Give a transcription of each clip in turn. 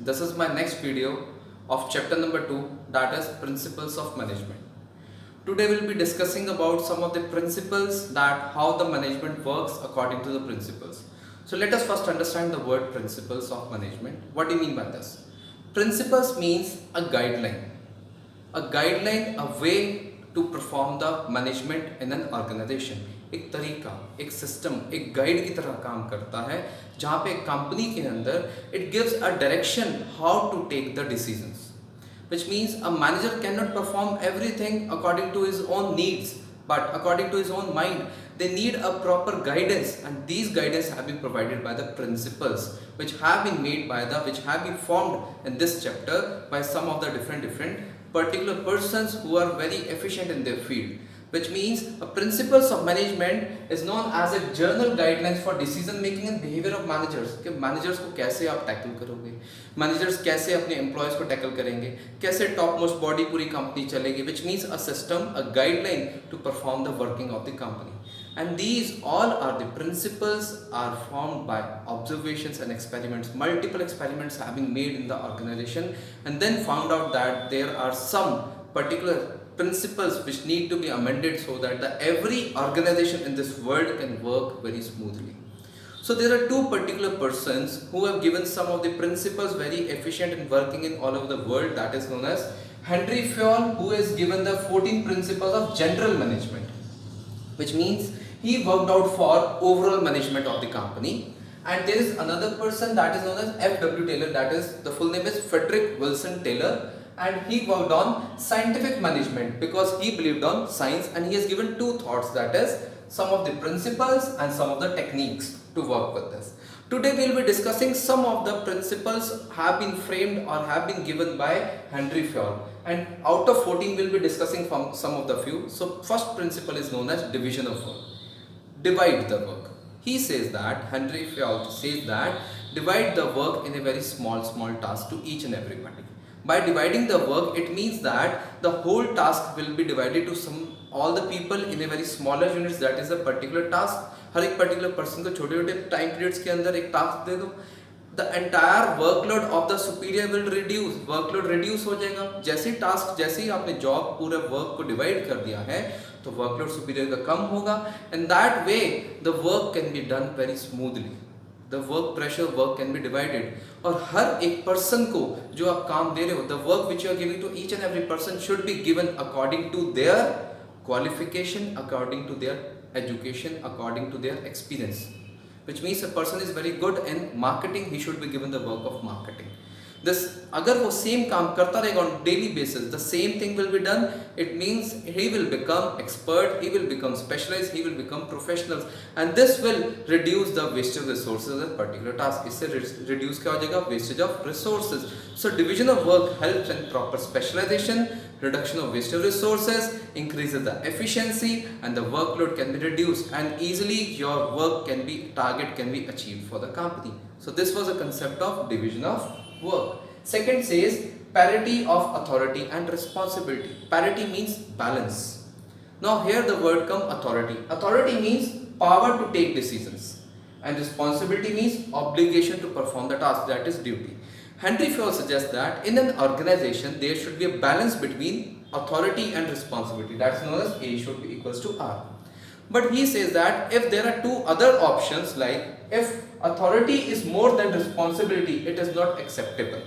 This is my next video of chapter number 2, that is Principles of Management. Today we'll be discussing about some of the principles, that how the management works according to the principles. So let us first understand the word principles of management. What do you mean by this? Principles means a guideline, a way to perform the management in an organization. एक तरीका, एक system, एक guide की तरह काम करता है जहाँ पे कंपनी के अंदर it gives a direction how to take the decisions, which means a manager cannot perform everything according to his own needs, but according to his own mind. They need a proper guidance, and these guidance have been provided by the principles which have been made by which have been formed in this chapter by some of the different particular persons who are very efficient in their field. Which means a principles of management is known as a general guidelines for decision making and behavior of managers. कि managers को कैसे आप tackle करोगे, managers कैसे अपने employees को tackle करेंगे, कैसे टॉप मोस्ट बॉडी पूरी कंपनी चलेगी. Which means a system, a guideline to perform the working of the company. And these all are the principles are formed by observations and experiments. Multiple experiments have been made in the organization, and then found out that there are some particular principles which need to be amended so that every organization in this world can work very smoothly. So there are two particular persons who have given some of the principles very efficient in working in all over the world, that is known as Henry Fayol, who has given the 14 principles of general management, which means he worked out for overall management of the company. And there is another person that is known as F.W. Taylor, that is the full name is Frederick Wilson Taylor, and he worked on scientific management because he believed on science, and he has given two thoughts, that is some of the principles and some of the techniques to work with this. Today we will be discussing some of the principles have been framed or have been given by Henry Fayol, and out of 14 we will be discussing from some of the few. So first principle is known as division of work. Divide the work. He says that, Henry Fayol says that, divide the work in a very small task to each and everybody. By dividing the work, it means that the whole task will be divided to all the people in a very smaller units. That is a particular task. हर एक particular person को छोटे-छोटे time periods के अंदर एक task दे दो. The entire workload of the superior will reduce. Workload reduce हो जाएगा. जैसे ही आपने job पूरे work को divide कर दिया है, तो workload superior का कम होगा. And that way the work can be done very smoothly. The work pressure work can be divided. और हर एक person को जो आप काम दे रहे हो, the work which you are giving to each and every person should be given according to their qualification, according to their education, according to their experience. Which means a person is very good in marketing, he should be given the work of marketing. This अगर वो same काम करता रहेगा on daily basis, the same thing will be done. It means he will become expert, he will become specialized, he will become professional, and this will reduce the wastage of resources of a particular task. इससे reduce क्या हो जाएगा? Wastage of resources. So division of work helps in proper specialization, reduction of wastage of resources, increases the efficiency, and the workload can be reduced, and easily your target can be achieved for the company. So this was a concept of division of work. Second says parity of authority and responsibility. Parity means balance. Now here the word come authority. Authority means power to take decisions, and responsibility means obligation to perform the task, that is duty. Henry Fayol suggests that in an organization there should be a balance between authority and responsibility. That's known as A should be equals to R. But he says that if there are two other options, like if authority is more than responsibility, it is not acceptable.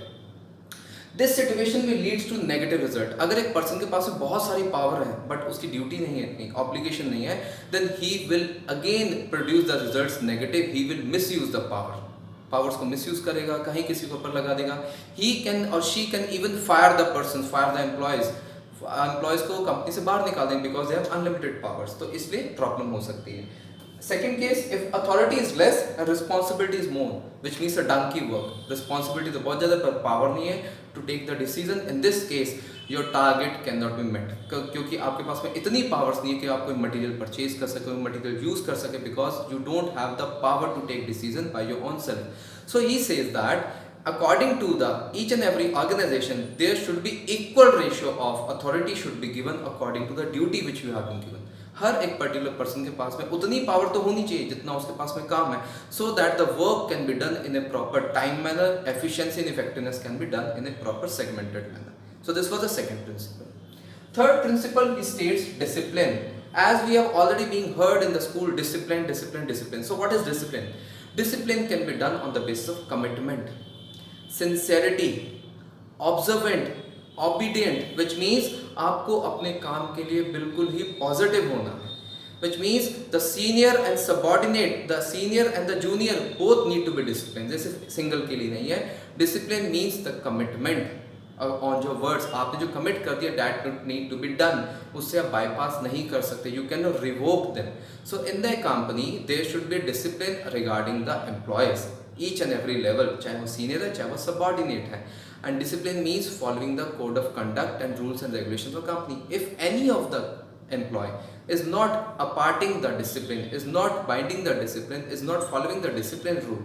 This situation will leads to negative result. अगर एक person के पास बहुत सारी power है, but उसकी duty नहीं है, obligation नहीं है, then he will again produce the results negative. He will misuse the power. Powers को misuse करेगा, कहीं किसी के ऊपर लगा देगा. He can or she can even fire the person, fire the employees. Employees को कंपनी से बाहर निकाल देंगे because they have unlimited powers, तो इसलिए प्रॉब्लम हो सकती है. Second case, if authority is less and responsibility is more, which means a donkey work. Responsibility तो बहुत ज्यादा पर पावर नहीं है to take the decision. In this case your target can not be met, क्योंकि आपके पास में इतनी पावर्स नहीं है कि आप कोई मटेरियल परचेज कर सके, मटेरियल यूज कर सके, because you don't have the power to take decision by your own self. So he says that according to each and every organization, there should be equal ratio of authority should be given according to the duty which you have been given. हर एक particular person के पास में उतनी power तो होनी चाहिए जितना उसके पास में काम है, so that the work can be done in A proper time manner, efficiency and effectiveness can be done in A proper segmented manner. So this was the second principle. Third principle, he states discipline. As we have already been heard in the school, discipline, discipline, discipline. So what is discipline? Discipline can be done on the basis of commitment, sincerity, observant, obedient, which means आपको अपने काम के लिए बिल्कुल ही positive होना है. Which means the senior and subordinate, the senior and the junior both need to be disciplined. जैसे single के लिए नहीं है. Discipline means the commitment on your words. आपने जो कमिट कर दिया, that need to be done, उससे आप बाईपास नहीं कर सकते. You cannot revoke them. So in the company there should be discipline regarding the employees, each and every level, चाहे वो senior है चाहे वो subordinate है. And discipline means following the code of conduct and rules and regulations of company. If any of the employee is not imparting the discipline, is not binding the discipline, is not following the discipline rule,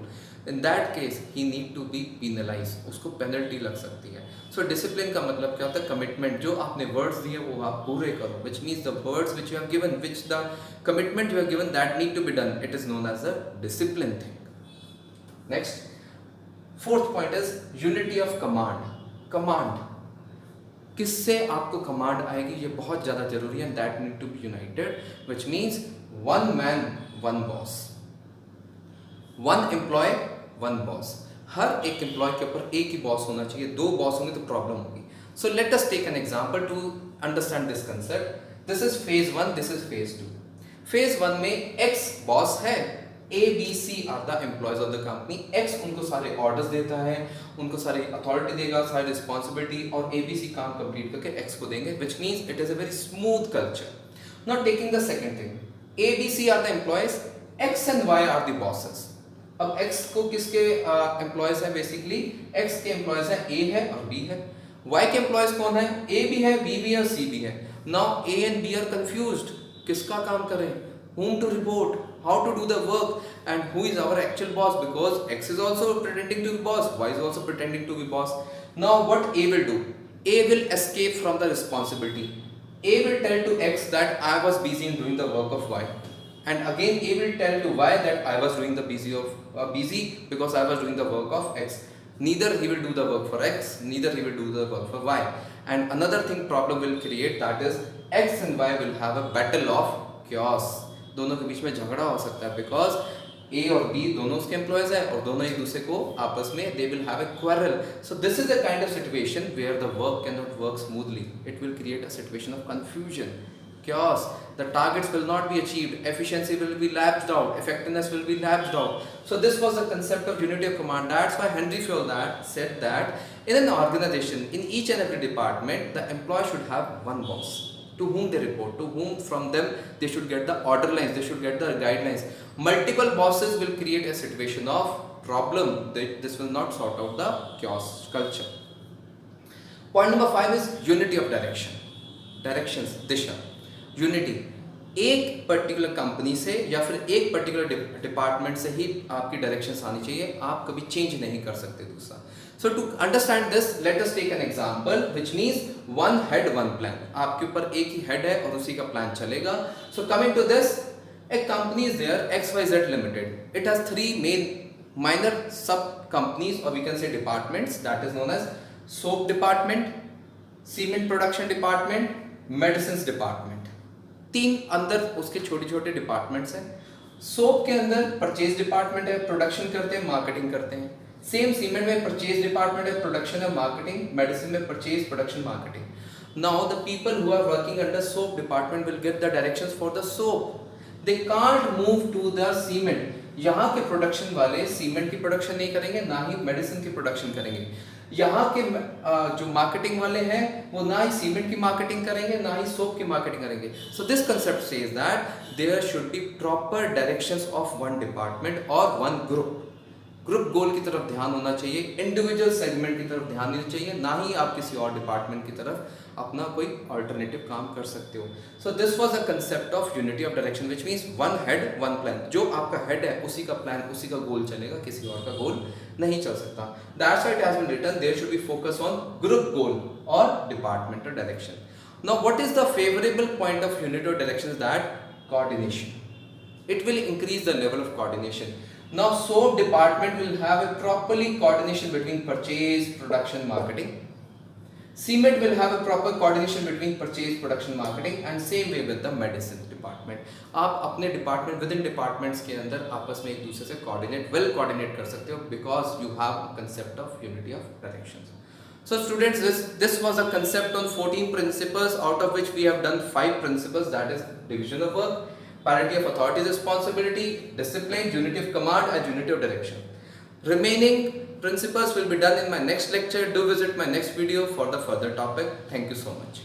in that case he need to be penalized. उसको penalty लग सकती है. So discipline का मतलब क्या होता है? Commitment. जो आपने words दिए वो आप पूरे करो. Which means the words which you have given, which the commitment you have given, that need to be done. It is known as a discipline thing. Next, fourth point is unity of command. Command. किससे आपको command आएगी ये बहुत ज़्यादा जरूरी है. That need to be united, which means one man one boss, one employ one boss. हर एक एम्प्लॉय के ऊपर एक ही बॉस होना चाहिए. दो बॉस होंगे तो प्रॉब्लम होगी. So let us take an example to understand this concept. This is phase 1, this is phase 2. Phase 1 में एक्स बॉस है, A, B, C are the employees of the company. X उनको सारे ऑर्डर्स देता है, उनको सारी अथॉरिटी देगा, सारी रिस्पॉन्सिबिलिटी, और A, B, C काम कंप्लीट करके X को देंगे, which means it is a very smooth culture. Now taking the second thing, A, B, C are the employees, X and Y are the bosses. अब X को किसके employees है? Basically X के employees है A है और B है. Y के एम्प्लॉयज कौन है? A भी है, B भी है और C भी है. Now A and B are confused. किसका काम करें? Whom to report? How to do the work? And who is our actual boss? Because X is also pretending to be boss, Y is also pretending to be boss. Now what A will do? A will escape from the responsibility. A will tell to X that I was busy in doing the work of Y, and again A will tell to Y that I was doing the busy because I was doing the work of X. Neither he will do the work for X, neither he will do the work for Y. And another thing problem will create, that is X and Y will have a battle of chaos. दोनों के बीच में झगड़ा हो सकता है, because A और B दोनों उसके एम्प्लॉयज हैं और दोनों एक दूसरे को आपस में they will have a quarrel. So this is the kind of situation where the work cannot work smoothly. It will create a situation of confusion, chaos. The targets will not be achieved, efficiency will be lapsed out, effectiveness will be lapsed out. So this was the concept of unity of command. That's why Henry Fayol said that in an organization, in each and every department, the employee should have one boss to whom they report, to whom from them they should get the order lines, they should get the guidelines. Multiple bosses will create a situation of problem. This will not sort out the chaos culture. Point number 5 is unity of direction. Directions, Disha, unity. एक particular company से या फिर एक particular department से ही आपकी directions आनी चाहिए. आप कभी चेंज नहीं कर सकते दूसरा. So to understand this, let us take an example, which means one head, one plan. आपके ऊपर एक ही head है और उसी का plan चलेगा. So coming to this, a company is there, XYZ Limited. It has 3 main minor sub companies, or we can say departments, that is known as soap department, cement production department, medicines department. 3 अंदर उसके छोटे छोटे departments हैं. Soap के अंदर purchase department है, production करते हैं, मार्केटिंग करते हैं. सेम सीमेंट में परचेज डिपार्टमेंट है, प्रोडक्शन है, मार्केटिंग. मेडिसिन में purchase, production, marketing. Now the people who are working under soap department will get the directions for the soap. They can't move to the cement. यहाँ के production वाले cement की production नहीं करेंगे, ना ही medicine की production करेंगे. यहाँ के जो मार्केटिंग वाले हैं वो ना ही सीमेंट की मार्केटिंग करेंगे, ना ही सोप की मार्केटिंग करेंगे. So this concept says that there should be proper directions of one department और वन ग्रुप. ग्रुप गोल की तरफ ध्यान होना चाहिए, इंडिविजुअल सेगमेंट की तरफ ध्यान नहीं चाहिए, ना ही आप किसी और डिपार्टमेंट की तरफ अपना कोई अल्टरनेटिव काम कर सकते हो. So this was a concept of unity of direction, which means one head one plan. जो आपका हेड है उसी का प्लान, उसी का गोल चलेगा, किसी और का गोल नहीं चल सकता. That's why it has been written there should be focus on group goal और departmental direction. Now, what is the favorable point of unit or direction? Is that coordination. It will increase the level of coordination. Now, soap department will have a properly coordination between purchase, production, marketing. Cement will have a proper coordination between purchase, production, marketing, and same way with the medicine department. आप अपने department within departments के अंदर आपस में एक दूसरे से coordinate कर सकते हो because you have a concept of unity of directions. So students, this was a concept on 14 principles, out of which we have done 5 principles, that is division of work, parity of authorities, responsibility, discipline, unity of command, and unity of direction. Remaining principles will be done in my next lecture. Do visit my next video for the further topic. Thank you so much.